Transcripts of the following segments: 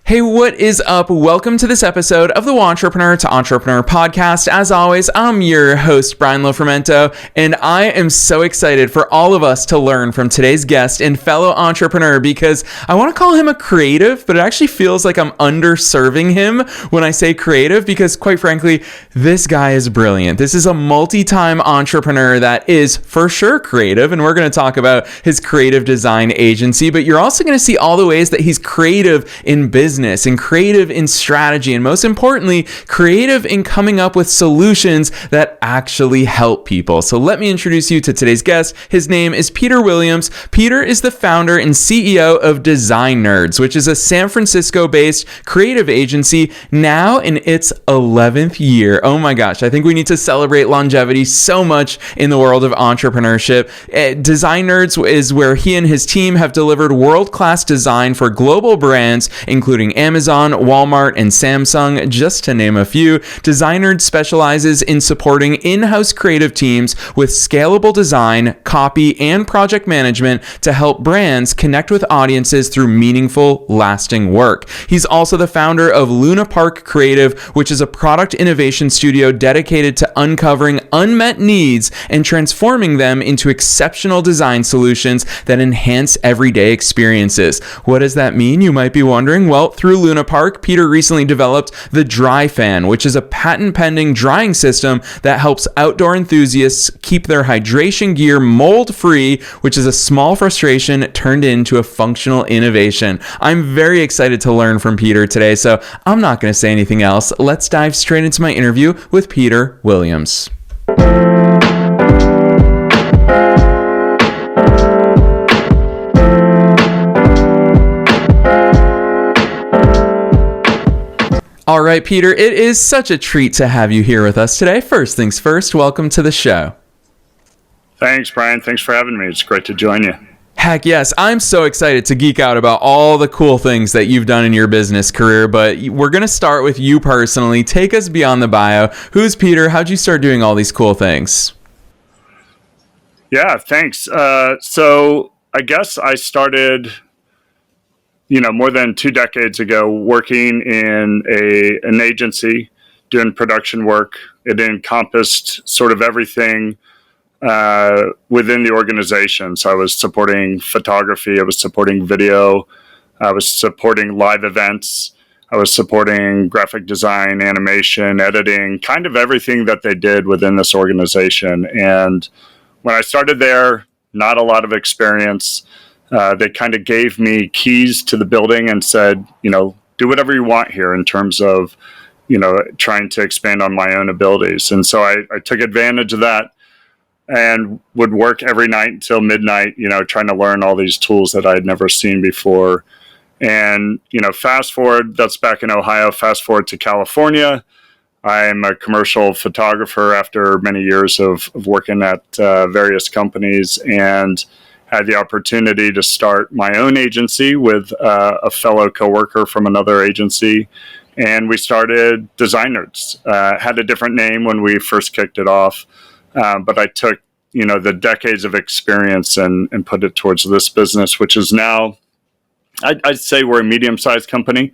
Hey, what is up? Welcome to this episode of the Entrepreneur to Entrepreneur podcast. As always, I'm your host, Brian Lofermento, and I am so excited for all of us to learn from today's guest and fellow entrepreneur because I want to call him a creative, but it actually feels like I'm underserving him when I say creative because, quite frankly, this guy is brilliant. This is a multi-time entrepreneur that is for sure creative, and we're going to talk about his creative design agency, but you're also going to see all the ways that he's creative in business and creative in strategy, and most importantly, creative in coming up with solutions that actually help people. So let me introduce you to today's guest. His name is Peter Williams. Peter is the founder and CEO of Design Nerds, which is a San Francisco-based creative agency now in its 11th year. Oh my gosh, I think we need to celebrate longevity so much in the world of entrepreneurship. Design Nerds is where he and his team have delivered world-class design for global brands, including Amazon, Walmart, and Samsung, just to name a few. Design Nerds specializes in supporting in-house creative teams with scalable design, copy, and project management to help brands connect with audiences through meaningful, lasting work. He's also the founder of Luna Park Creative, which is a product innovation studio dedicated to uncovering unmet needs and transforming them into exceptional design solutions that enhance everyday experiences. What does that mean, you might be wondering? Well, through Luna Park, Peter recently developed the Dry Fan, which is a patent-pending drying system that helps outdoor enthusiasts keep their hydration gear mold-free, which is a small frustration turned into a functional innovation. I'm very excited to learn from Peter today, so I'm not going to say anything else. Let's dive straight into my interview with Peter Williams. All right, Peter, it is such a treat to have you here with us today. First things first, welcome to the show. Thanks, Brian. Thanks for having me. It's great to join you. Heck yes, I'm so excited to geek out about all the cool things that you've done in your business career, but we're going to start with you personally. Take us beyond the bio. Who's Peter? How'd you start doing all these cool things? Yeah, thanks. So I guess I started more than 2 decades ago, working in an agency, doing production work. It encompassed sort of everything within the organization. So I was supporting photography, I was supporting video, I was supporting live events, I was supporting graphic design, animation, editing, kind of everything that they did within this organization. And when I started there, not a lot of experience. They kind of gave me keys to the building and said, do whatever you want here in terms of, trying to expand on my own abilities. And so I took advantage of that and would work every night until midnight, trying to learn all these tools that I had never seen before. And, fast forward, that's back in Ohio, fast forward to California. I'm a commercial photographer after many years of working at various companies, and had the opportunity to start my own agency with a fellow coworker from another agency, and we started Design Nerds. Had a different name when we first kicked it off, but I took the decades of experience and put it towards this business, which is now, I'd say we're a medium-sized company.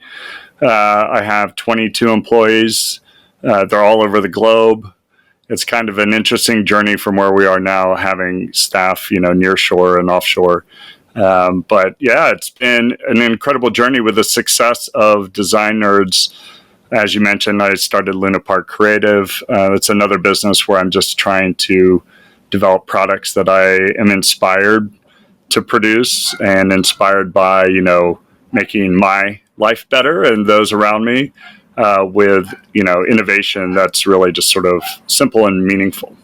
I have 22 employees. They're all over the globe. It's kind of an interesting journey from where we are now, having staff, near shore and offshore. But yeah, it's been an incredible journey with the success of Design Nerds. As you mentioned, I started Luna Park Creative. It's another business where I'm just trying to develop products that I am inspired to produce and inspired by, making my life better and those around me. With innovation that's really just sort of simple and meaningful.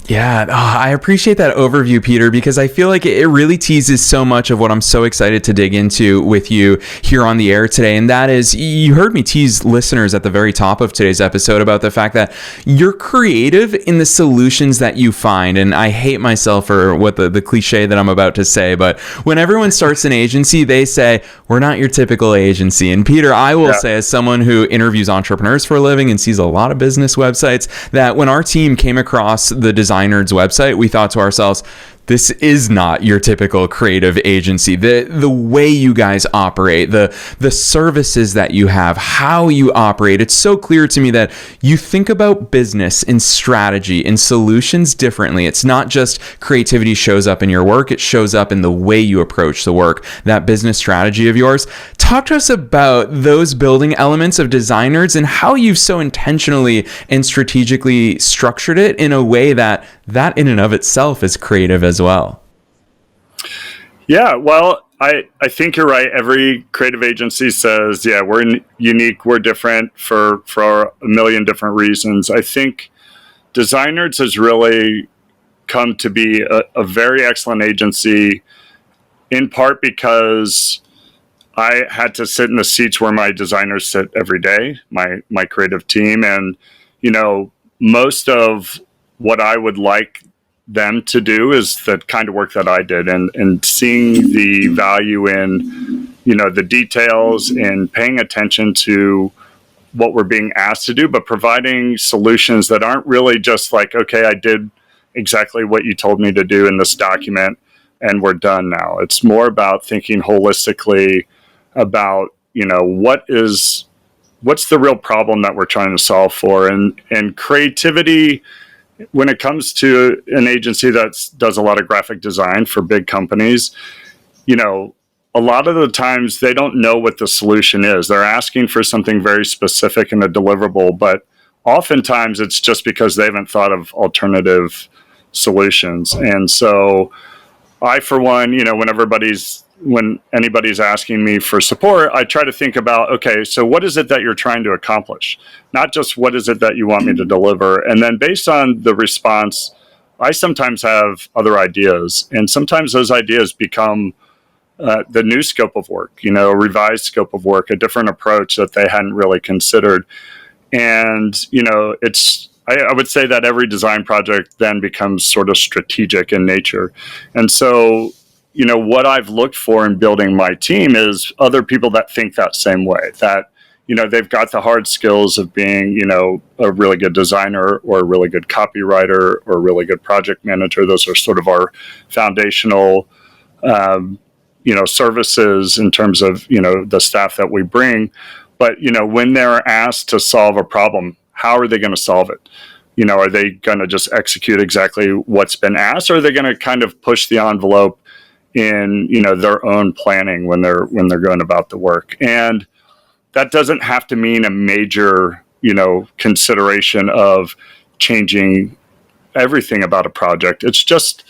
Yeah, I appreciate that overview, Peter, because I feel like it really teases so much of what I'm so excited to dig into with you here on the air today. And that is, you heard me tease listeners at the very top of today's episode about the fact that you're creative in the solutions that you find. And I hate myself for what the cliche that I'm about to say, but when everyone starts an agency, they say, we're not your typical agency. And Peter, I will say, as someone who interviews entrepreneurs for a living and sees a lot of business websites, that when our team came across the Design Nerds website, we thought to ourselves, this is not your typical creative agency. The way you guys operate, the services that you have, how you operate, it's so clear to me that you think about business and strategy and solutions differently. It's not just creativity shows up in your work, it shows up in the way you approach the work, that business strategy of yours. Talk to us about those building elements of Designers and how you've so intentionally and strategically structured it in a way that in and of itself is creative as well. Yeah, well, I think you're right. Every creative agency says, yeah, we're unique, we're different for a million different reasons. I think Designers has really come to be a very excellent agency, in part because I had to sit in the seats where my designers sit every day, my creative team. And, most of what I would like them to do is the kind of work that I did, and seeing the value in, the details and paying attention to what we're being asked to do, but providing solutions that aren't really just like, okay, I did exactly what you told me to do in this document and we're done now. It's more about thinking holistically about, what's the real problem that we're trying to solve for, and creativity. When it comes to an agency that does a lot of graphic design for big companies, a lot of the times they don't know what the solution is. They're asking for something very specific and a deliverable, but oftentimes it's just because they haven't thought of alternative solutions. And so I, for one, when anybody's asking me for support, I try to think about, okay, so what is it that you're trying to accomplish? Not just what is it that you want me to deliver? And then based on the response, I sometimes have other ideas. And sometimes those ideas become the new scope of work, a revised scope of work, a different approach that they hadn't really considered. And, I would say that every design project then becomes sort of strategic in nature. And so, what I've looked for in building my team is other people that think that same way, that, they've got the hard skills of being, a really good designer or a really good copywriter or a really good project manager. Those are sort of our foundational, services in terms of, the staff that we bring. But, when they're asked to solve a problem, how are they going to solve it? Are they going to just execute exactly what's been asked, or are they going to kind of push the envelope in, their own planning when they're going about the work? And that doesn't have to mean a major, consideration of changing everything about a project. It's just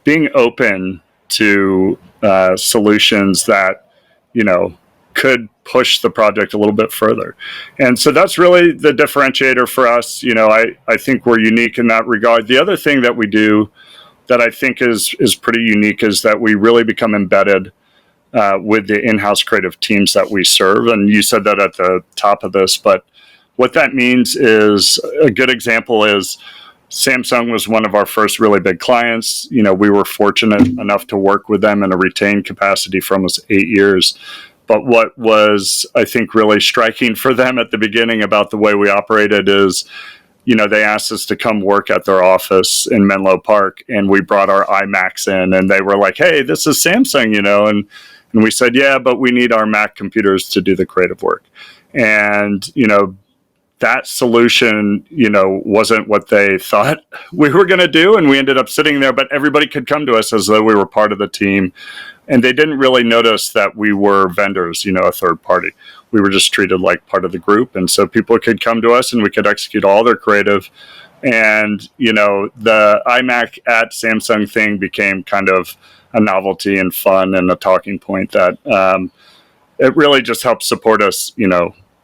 being open to solutions that, could push the project a little bit further. And so that's really the differentiator for us. I think we're unique in that regard. The other thing that we do that I think is pretty unique is that we really become embedded with the in-house creative teams that we serve. And you said that at the top of this, but what that means is, a good example is Samsung was one of our first really big clients. We were fortunate enough to work with them in a retained capacity for almost 8 years. But what was, I think, really striking for them at the beginning about the way we operated is, they asked us to come work at their office in Menlo Park, and we brought our iMacs in, and they were like, hey, this is Samsung, and we said, yeah, but we need our Mac computers to do the creative work. And, that solution, wasn't what they thought we were going to do. And we ended up sitting there, but everybody could come to us as though we were part of the team. And they didn't really notice that we were vendors, a third party. We were just treated like part of the group. And so people could come to us and we could execute all their creative. And, the iMac at Samsung thing became kind of a novelty and fun and a talking point that it really just helped support us,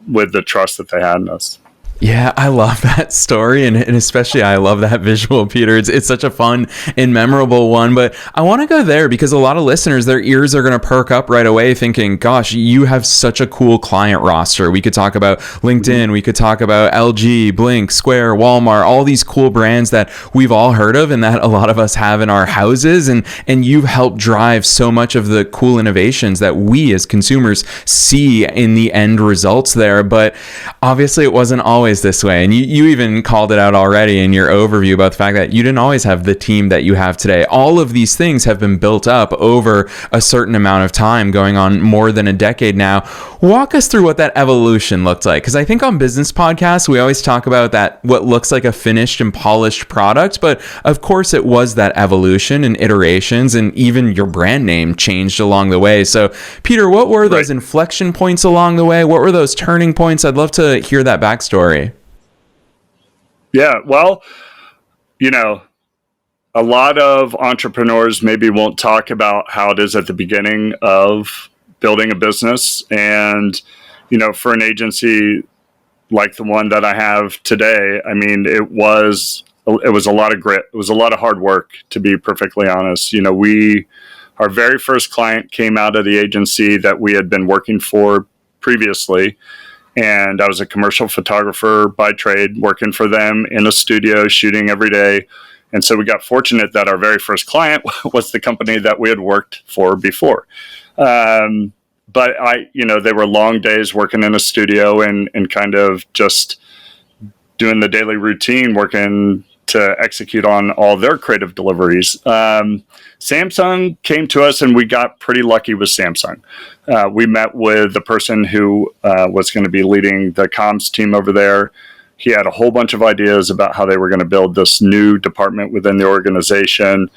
with the trust that they had in us. Yeah, I love that story, and especially I love that visual, Peter. It's such a fun and memorable one, but I want to go there because a lot of listeners, their ears are going to perk up right away thinking, gosh, you have such a cool client roster. We could talk about LinkedIn, we could talk about LG, Blink, Square, Walmart, all these cool brands that we've all heard of and that a lot of us have in our houses, and you've helped drive so much of the cool innovations that we as consumers see in the end results there. But obviously it wasn't always always this way. And you even called it out already in your overview about the fact that you didn't always have the team that you have today. All of these things have been built up over a certain amount of time, going on more than a decade now. Walk us through what that evolution looked like. Because I think on business podcasts, we always talk about that, what looks like a finished and polished product. But of course, it was that evolution and iterations, and even your brand name changed along the way. So, Peter, what were those inflection points along the way? What were those turning points? I'd love to hear that backstory. Yeah, well, a lot of entrepreneurs maybe won't talk about how it is at the beginning of building a business. And, for an agency like the one that I have today, I mean, it was a lot of grit. It was a lot of hard work, to be perfectly honest. Our very first client came out of the agency that we had been working for previously. And I was a commercial photographer by trade, working for them in a studio, shooting every day. And so we got fortunate that our very first client was the company that we had worked for before. But they were long days working in a studio and kind of just doing the daily routine, working to execute on all their creative deliveries. Samsung came to us, and we got pretty lucky with Samsung. We met with the person who was going to be leading the comms team over there. He had a whole bunch of ideas about how they were going to build this new department within the organization,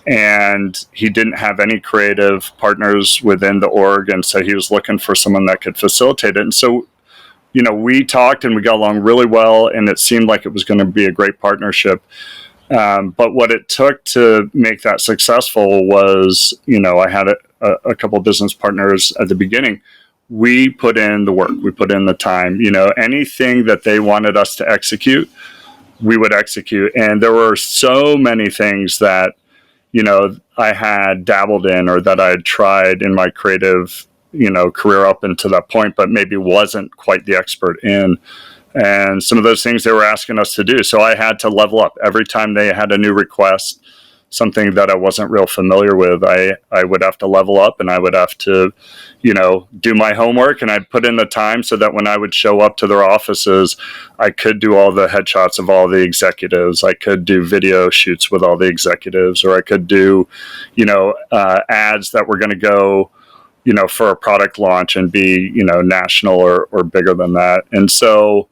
and he didn't have any creative partners within the org, and so he was looking for someone that could facilitate it. And so we talked and we got along really well, and it seemed like it was going to be a great partnership. But what it took to make that successful was, I had a couple of business partners at the beginning. We put in the work, we put in the time, anything that they wanted us to execute, we would execute. And there were so many things that, I had dabbled in or that I had tried in my creative career up until that point, but maybe wasn't quite the expert in. And some of those things they were asking us to do. So I had to level up every time they had a new request, something that I wasn't real familiar with. I would have to level up, and I would have to, do my homework, and I'd put in the time so that when I would show up to their offices, I could do all the headshots of all the executives. I could do video shoots with all the executives, or I could do, ads that were going to go, for a product launch and be, national or bigger than that. And so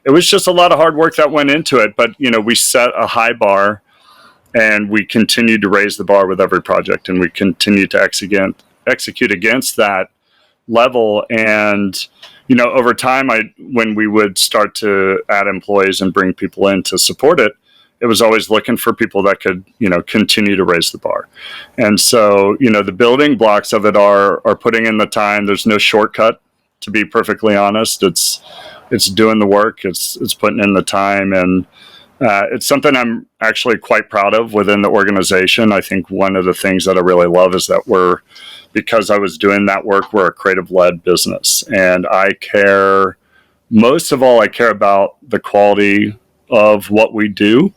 it was just a lot of hard work that went into it. But, we set a high bar, and we continued to raise the bar with every project, and we continued to execute against that level. And, over time, when we would start to add employees and bring people in to support it, it was always looking for people that could, continue to raise the bar. And so, the building blocks of it are putting in the time. There's no shortcut, to be perfectly honest. It's doing the work. It's putting in the time. And it's something I'm actually quite proud of within the organization. I think one of the things that I really love is that because I was doing that work, we're a creative-led business. And most of all, I care about the quality of what we do.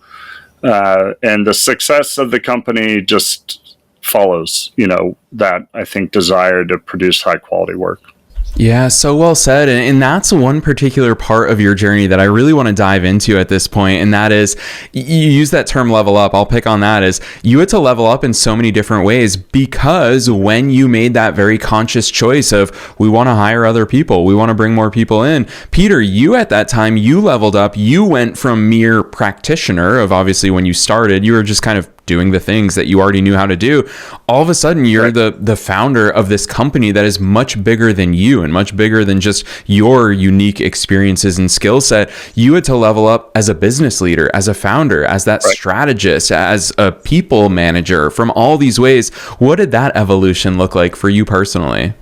And the success of the company just follows, that, I think, desire to produce high quality work. Yeah, so well said. And that's one particular part of your journey that I really want to dive into at this point. And that is, you use that term level up. I'll pick on that, is you had to level up in so many different ways, because when you made that very conscious choice of, we want to hire other people, we want to bring more people in. Peter, you at that time, you leveled up. You went from mere practitioner of, obviously when you started, you were just kind of doing the things that you already knew how to do. All of a sudden, you're the founder of this company that is much bigger than you and much bigger than just your unique experiences and skill set. You had to level up as a business leader, as a founder, as that strategist, as a people manager, from all these ways. What did that evolution look like for you personally?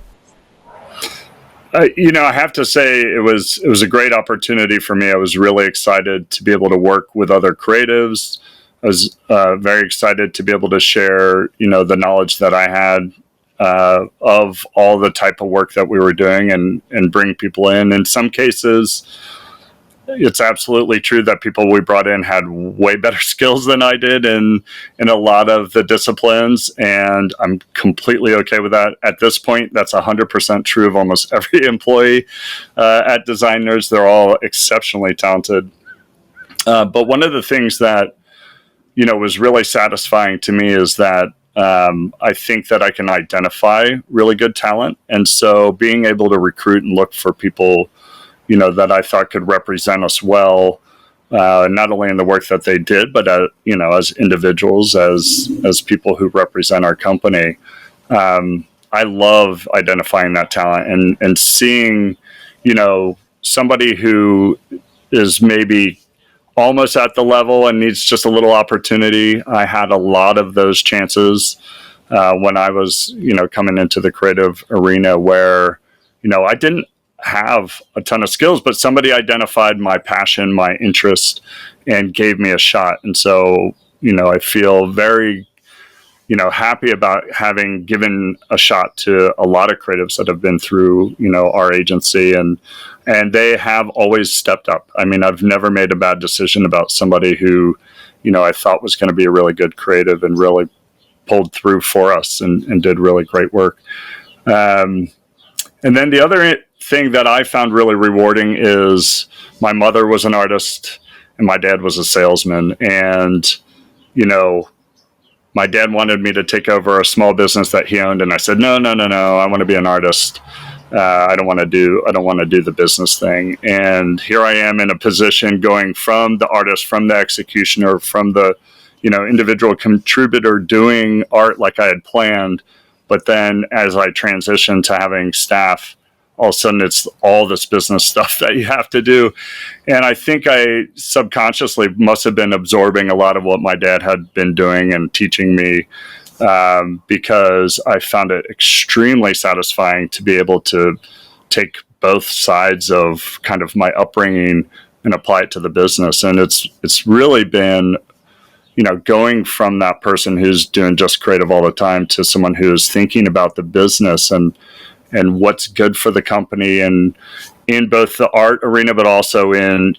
I have to say it was a great opportunity for me. I was really excited to be able to work with other creatives. I was very excited to be able to share, the knowledge that I had of all the type of work that we were doing, and bring people in. In some cases, it's absolutely true that people we brought in had way better skills than I did in a lot of the disciplines, and I'm completely okay with that. At this point, that's 100% true of almost every employee at Design Nerds. They're all exceptionally talented. But one of the things that was really satisfying to me is that I think that I can identify really good talent, and so being able to recruit and look for people that I thought could represent us well, not only in the work that they did, but as individuals, as people who represent our company. I love identifying that talent and seeing, somebody who is maybe almost at the level and needs just a little opportunity. I had a lot of those chances when I was, coming into the creative arena where, I didn't have a ton of skills, but somebody identified my passion, my interest, and gave me a shot. And so, I feel very, happy about having given a shot to a lot of creatives that have been through, our agency, and they have always stepped up. I mean, I've never made a bad decision about somebody who, I thought was going to be a really good creative and really pulled through for us and did really great work. And then the other thing that I found really rewarding is my mother was an artist and my dad was a salesman. And, my dad wanted me to take over a small business that he owned. And I said, no, I want to be an artist. I don't want to do the business thing. And here I am in a position going from the artist, from the executioner, from the, individual contributor doing art like I had planned. But then as I transitioned to having staff, all of a sudden it's all this business stuff that you have to do. And I think I subconsciously must have been absorbing a lot of what my dad had been doing and teaching me, because I found it extremely satisfying to be able to take both sides of kind of my upbringing and apply it to the business. And it's really been, going from that person who's doing just creative all the time to someone who's thinking about the business and what's good for the company, and in both the art arena, but also in,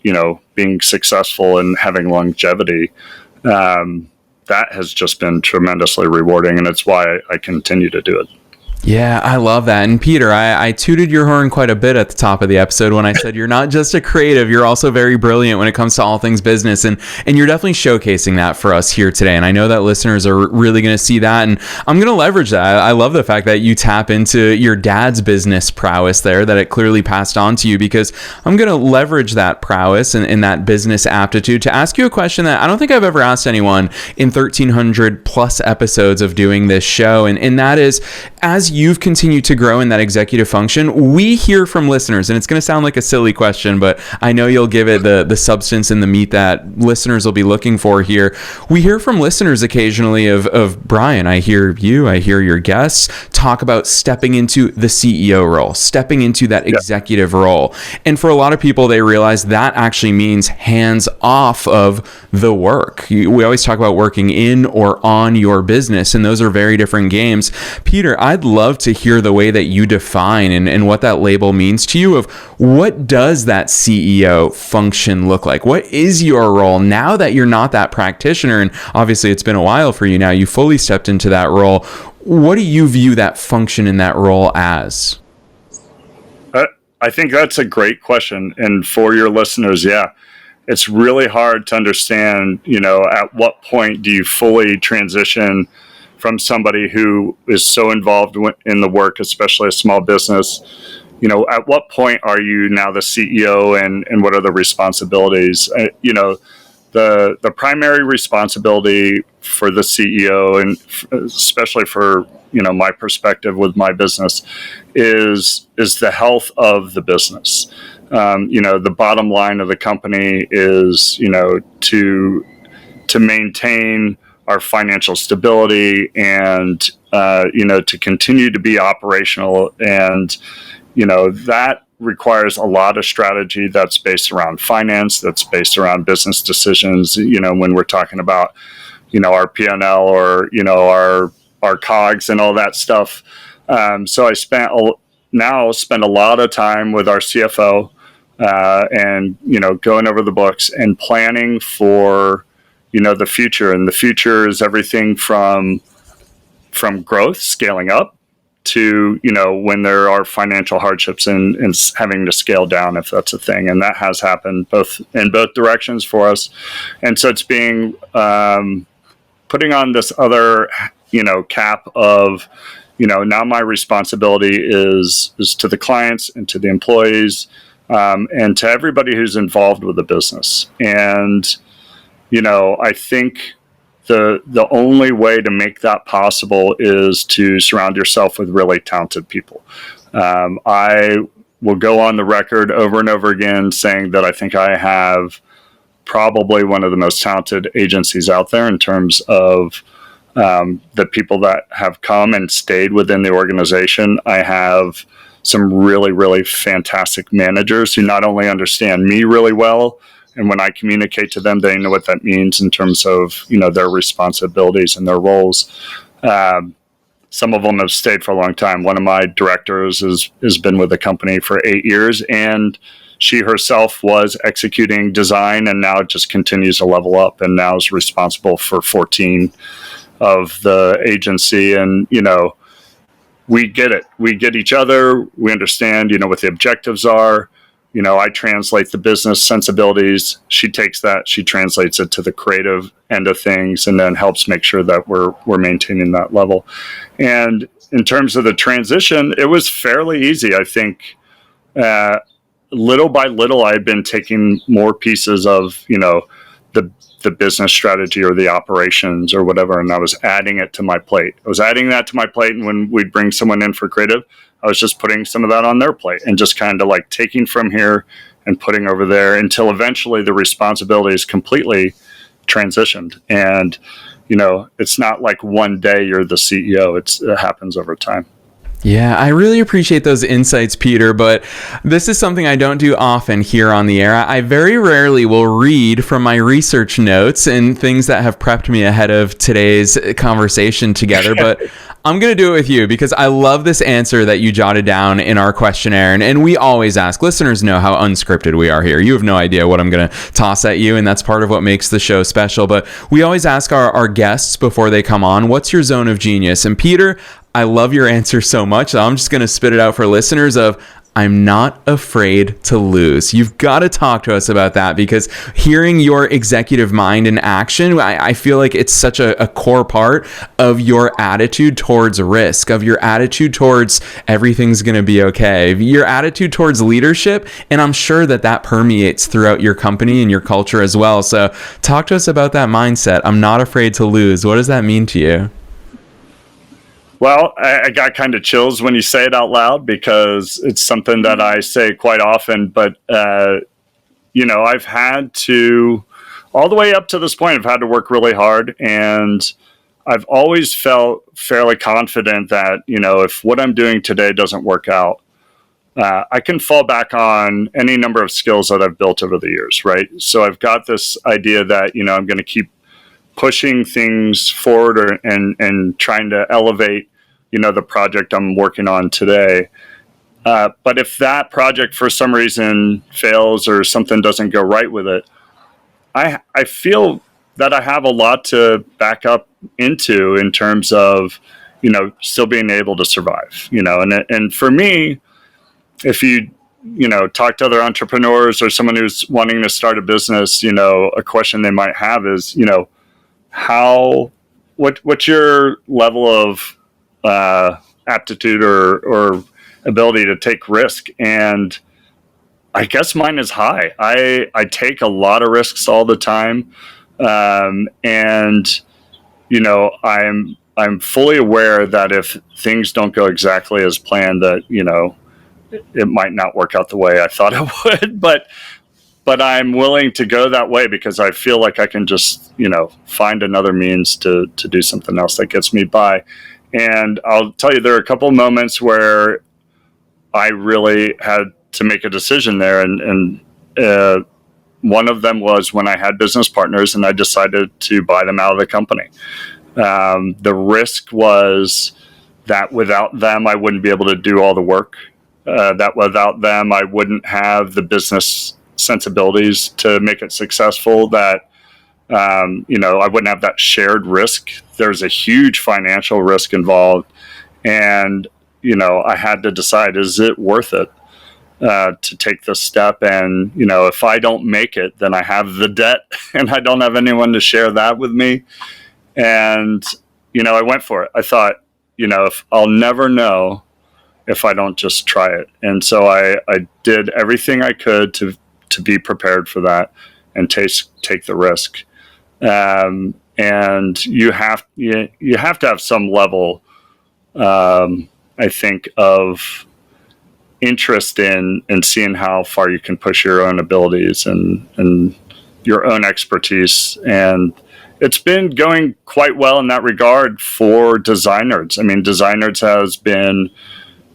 being successful and having longevity. That has just been tremendously rewarding, and it's why I continue to do it. Yeah, I love that. And Peter, I tooted your horn quite a bit at the top of the episode when I said you're not just a creative, you're also very brilliant when it comes to all things business. And you're definitely showcasing that for us here today. And I know that listeners are really going to see that. And I'm going to leverage that. I love the fact that you tap into your dad's business prowess there, that it clearly passed on to you, because I'm going to leverage that prowess and that business aptitude to ask you a question that I don't think I've ever asked anyone in 1,300 plus episodes of doing this show. And that is, as you've continued to grow in that executive function, we hear from listeners, and it's going to sound like a silly question, but I know you'll give it the substance and the meat that listeners will be looking for here. We hear from listeners occasionally of Brian, I hear your guests talk about stepping into the CEO role, stepping into that executive role. And for a lot of people, they realize that actually means hands off of the work. We always talk about working in or on your business, and those are very different games. Peter, I'd love to hear the way that you define and what that label means to you, of what does that CEO function look like? What is your role now that you're not that practitioner? And obviously it's been a while for you now. You fully stepped into that role. What do you view that function in that role as? I think that's a great question. And for your listeners, it's really hard to understand, at what point do you fully transition from somebody who is so involved in the work, especially a small business. At what point are you now the CEO, and what are the responsibilities? The primary responsibility for the CEO, and especially for, my perspective with my business, is the health of the business. The bottom line of the company is, to maintain our financial stability and, to continue to be operational. And, that requires a lot of strategy that's based around finance, that's based around business decisions, when we're talking about, our P&L or, our COGS and all that stuff. So I spend a lot of time with our CFO, and, going over the books and planning for, the future. And the future is everything from growth, scaling up, to, when there are financial hardships and having to scale down if that's a thing. And that has happened in both directions for us. And so it's being, putting on this other, cap of, now my responsibility is to the clients and to the employees, and to everybody who's involved with the business. And, I think the only way to make that possible is to surround yourself with really talented people. I will go on the record over and over again saying that I think I have probably one of the most talented agencies out there in terms of the people that have come and stayed within the organization. I have some really, really fantastic managers who not only understand me really well, and when I communicate to them, they know what that means in terms of, their responsibilities and their roles. Some of them have stayed for a long time. One of my directors has been with the company for 8 years, and she herself was executing design, and now just continues to level up, and now is responsible for 14 of the agency. And, we get it. We get each other. We understand, what the objectives are. I translate the business sensibilities. She takes that, she translates it to the creative end of things, and then helps make sure that we're maintaining that level. And in terms of the transition, it was fairly easy. I think little by little, I had been taking more pieces of, the business strategy or the operations or whatever, and I was adding it to my plate. I was adding that to my plate, and when we'd bring someone in for creative, I was just putting some of that on their plate and just kind of like taking from here and putting over there until eventually the responsibility is completely transitioned. And, it's not like one day you're the CEO. It happens over time. Yeah, I really appreciate those insights, Peter, but this is something I don't do often here on the air. I very rarely will read from my research notes and things that have prepped me ahead of today's conversation together, but I'm going to do it with you because I love this answer that you jotted down in our questionnaire. And we always ask, listeners know how unscripted we are here. You have no idea what I'm going to toss at you, and that's part of what makes the show special. But we always ask our guests before they come on, what's your zone of genius? And Peter, I love your answer so much, so I'm just going to spit it out for listeners of, I'm not afraid to lose. You've got to talk to us about that, because hearing your executive mind in action, I feel like it's such a core part of your attitude towards risk, of your attitude towards everything's going to be okay, your attitude towards leadership, and I'm sure that permeates throughout your company and your culture as well. So talk to us about that mindset. I'm not afraid to lose. What does that mean to you? Well, I got kind of chills when you say it out loud, because it's something that I say quite often. But, I've had to, all the way up to this point, I've had to work really hard. And I've always felt fairly confident that, if what I'm doing today doesn't work out, I can fall back on any number of skills that I've built over the years, right? So I've got this idea that, I'm going to keep pushing things forward and trying to elevate the project I'm working on today. But if that project for some reason fails or something doesn't go right with it, I feel that I have a lot to back up into in terms of, still being able to survive, and for me, if you talk to other entrepreneurs or someone who's wanting to start a business, a question they might have is, what's your level of aptitude or ability to take risk? And I guess mine is high. I take a lot of risks all the time. And I'm fully aware that if things don't go exactly as planned, that, it might not work out the way I thought it would, but I'm willing to go that way because I feel like I can just, find another means to do something else that gets me by. And I'll tell you, there are a couple of moments where I really had to make a decision there. And one of them was when I had business partners and I decided to buy them out of the company. The risk was that without them, I wouldn't be able to do all the work that without them, I wouldn't have the business sensibilities to make it successful, that I wouldn't have that shared risk. There's a huge financial risk involved. And, I had to decide, is it worth it to take this step? And, if I don't make it, then I have the debt and I don't have anyone to share that with me. And, I went for it. I thought, if I'll never know if I don't just try it. And so I did everything I could to be prepared for that and take the risk. And you have to have some level, I think, of interest in seeing how far you can push your own abilities and your own expertise. And it's been going quite well in that regard for Designers. I mean, Designers has been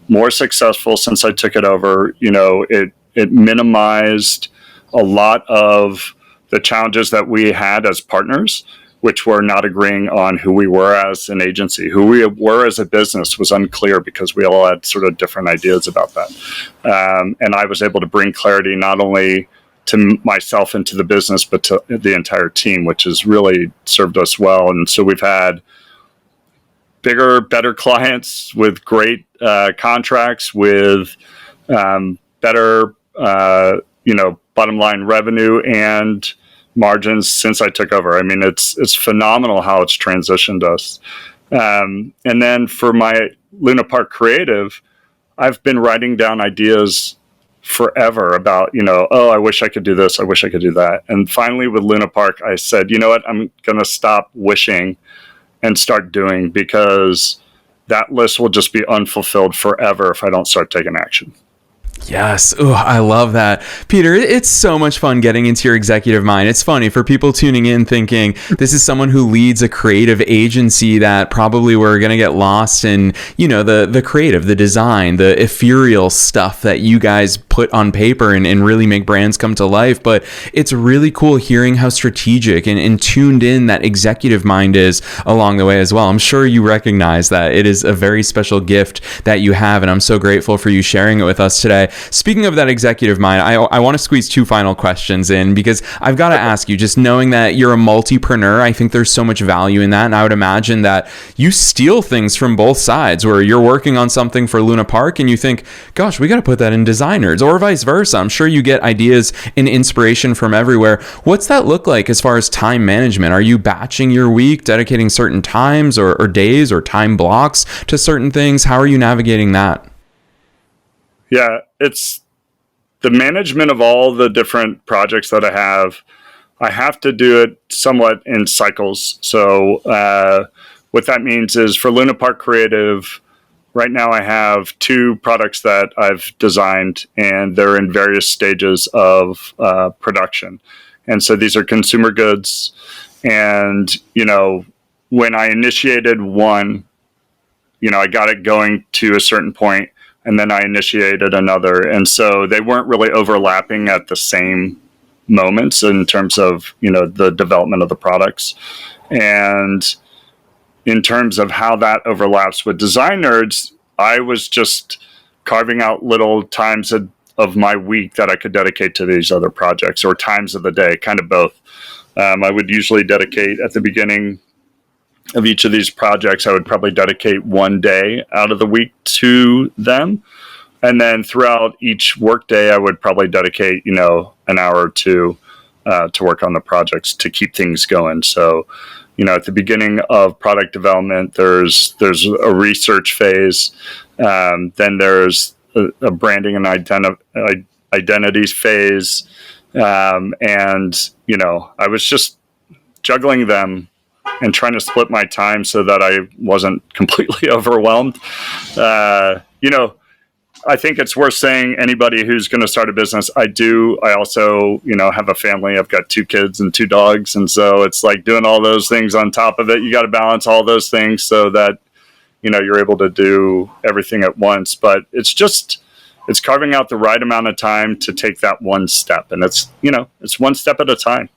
more successful since I took it over. It minimized a lot of the challenges that we had as partners, which were not agreeing on who we were as an agency. Who we were as a business was unclear because we all had sort of different ideas about that. And I was able to bring clarity not only to myself and to the business, but to the entire team, which has really served us well. And so we've had bigger, better clients with great contracts, with better, bottom line revenue and margins since I took over. I mean, it's phenomenal how it's transitioned us. And then for my Luna Park Creative, I've been writing down ideas forever about, I wish I could do this. I wish I could do that. And finally with Luna Park, I said, you know what, I'm going to stop wishing and start doing, because that list will just be unfulfilled forever if I don't start taking action. Yes. Oh, I love that. Peter, it's so much fun getting into your executive mind. It's funny for people tuning in thinking this is someone who leads a creative agency that probably we're going to get lost in, the creative, the design, the ethereal stuff that you guys put on paper and really make brands come to life. But it's really cool hearing how strategic and tuned in that executive mind is along the way as well. I'm sure you recognize that it is a very special gift that you have, and I'm so grateful for you sharing it with us today. Speaking of that executive mind, I want to squeeze two final questions in, because I've got to ask you, just knowing that you're a multipreneur, I think there's so much value in that. And I would imagine that you steal things from both sides, where you're working on something for Luna Park and you think, gosh, we got to put that in Designers, or vice versa. I'm sure you get ideas and inspiration from everywhere. What's that look like as far as time management? Are you batching your week, dedicating certain times or days or time blocks to certain things? How are you navigating that? Yeah, it's the management of all the different projects that I have to do it somewhat in cycles. So what that means is for Luna Park Creative, right now I have 2 products that I've designed, and they're in various stages of production. And so these are consumer goods. And, when I initiated one, I got it going to a certain point, and then I initiated another. And so they weren't really overlapping at the same moments in terms of, the development of the products. And in terms of how that overlaps with Designers, I was just carving out little times of my week that I could dedicate to these other projects, or times of the day, kind of both. I would usually dedicate at the beginning of each of these projects, I would probably dedicate one day out of the week to them. And then throughout each workday, I would probably dedicate, an hour or two to work on the projects to keep things going. So, at the beginning of product development, there's a research phase. Then there's a branding and identities phase. And, I was just juggling them and trying to split my time so that I wasn't completely overwhelmed. I think it's worth saying, anybody who's going to start a business, I also, have a family. I've got 2 kids and 2 dogs. And so it's like doing all those things on top of it. You got to balance all those things so that, you're able to do everything at once. But it's carving out the right amount of time to take that one step. And it's one step at a time.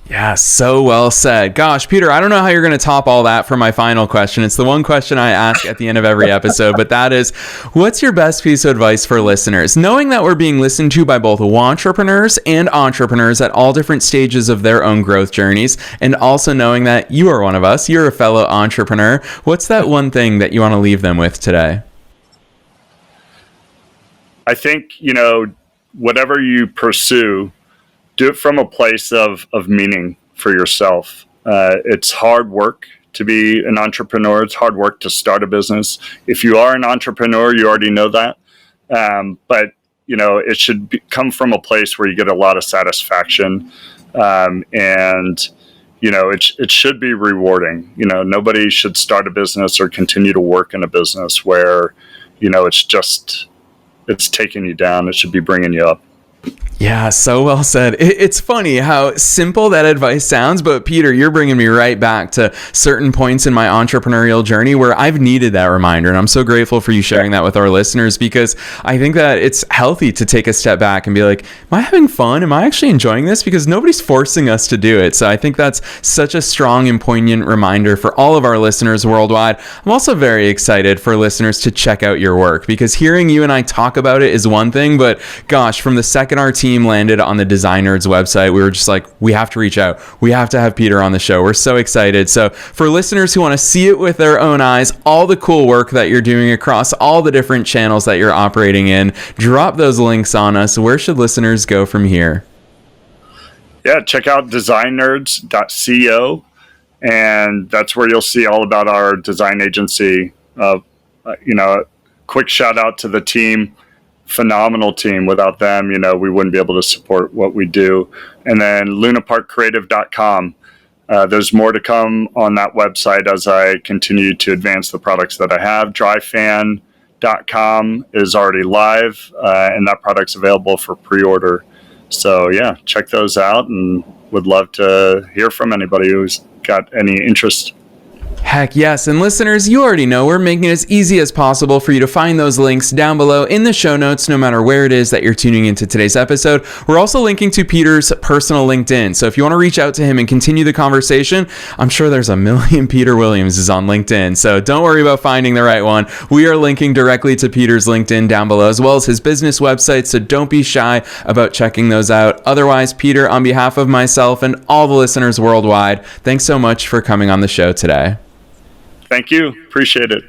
Yeah, so well said. Gosh, Peter, I don't know how you're going to top all that for my final question. It's the one question I ask at the end of every episode, but that is, what's your best piece of advice for listeners? Knowing that we're being listened to by both entrepreneurs and entrepreneurs at all different stages of their own growth journeys, and also knowing that you are one of us, you're a fellow entrepreneur, what's that one thing that you want to leave them with today? I think, whatever you pursue, do it from a place of meaning for yourself. It's hard work to be an entrepreneur. It's hard work to start a business. If you are an entrepreneur, you already know that. But, it should come from a place where you get a lot of satisfaction. And, it should be rewarding. Nobody should start a business or continue to work in a business where, it's taking you down. It should be bringing you up. Yeah, so well said. It's funny how simple that advice sounds, but Peter, you're bringing me right back to certain points in my entrepreneurial journey where I've needed that reminder. And I'm so grateful for you sharing that with our listeners, because I think that it's healthy to take a step back and be like, am I having fun? Am I actually enjoying this? Because nobody's forcing us to do it. So I think that's such a strong and poignant reminder for all of our listeners worldwide. I'm also very excited for listeners to check out your work, because hearing you and I talk about it is one thing, but gosh, from the second our team landed on the Design Nerds website, we were just like, we have to reach out. We have to have Peter on the show. We're so excited. So for listeners who want to see it with their own eyes, all the cool work that you're doing across all the different channels that you're operating in, drop those links on us. Where should listeners go from here? Yeah, check out designnerds.co, and that's where you'll see all about our design agency. Quick shout out to the team. Phenomenal team. Without them, we wouldn't be able to support what we do. And then lunaparkcreative.com. There's more to come on that website as I continue to advance the products that I have. dryfan.com is already live, and that product's available for pre-order. So yeah, check those out, and would love to hear from anybody who's got any interest. Heck yes. And listeners, you already know we're making it as easy as possible for you to find those links down below in the show notes, no matter where it is that you're tuning into today's episode. We're also linking to Peter's personal LinkedIn. So if you want to reach out to him and continue the conversation, I'm sure there's a million Peter Williamses on LinkedIn. So don't worry about finding the right one. We are linking directly to Peter's LinkedIn down below, as well as his business website. So don't be shy about checking those out. Otherwise, Peter, on behalf of myself and all the listeners worldwide, thanks so much for coming on the show today. Thank you. Appreciate it.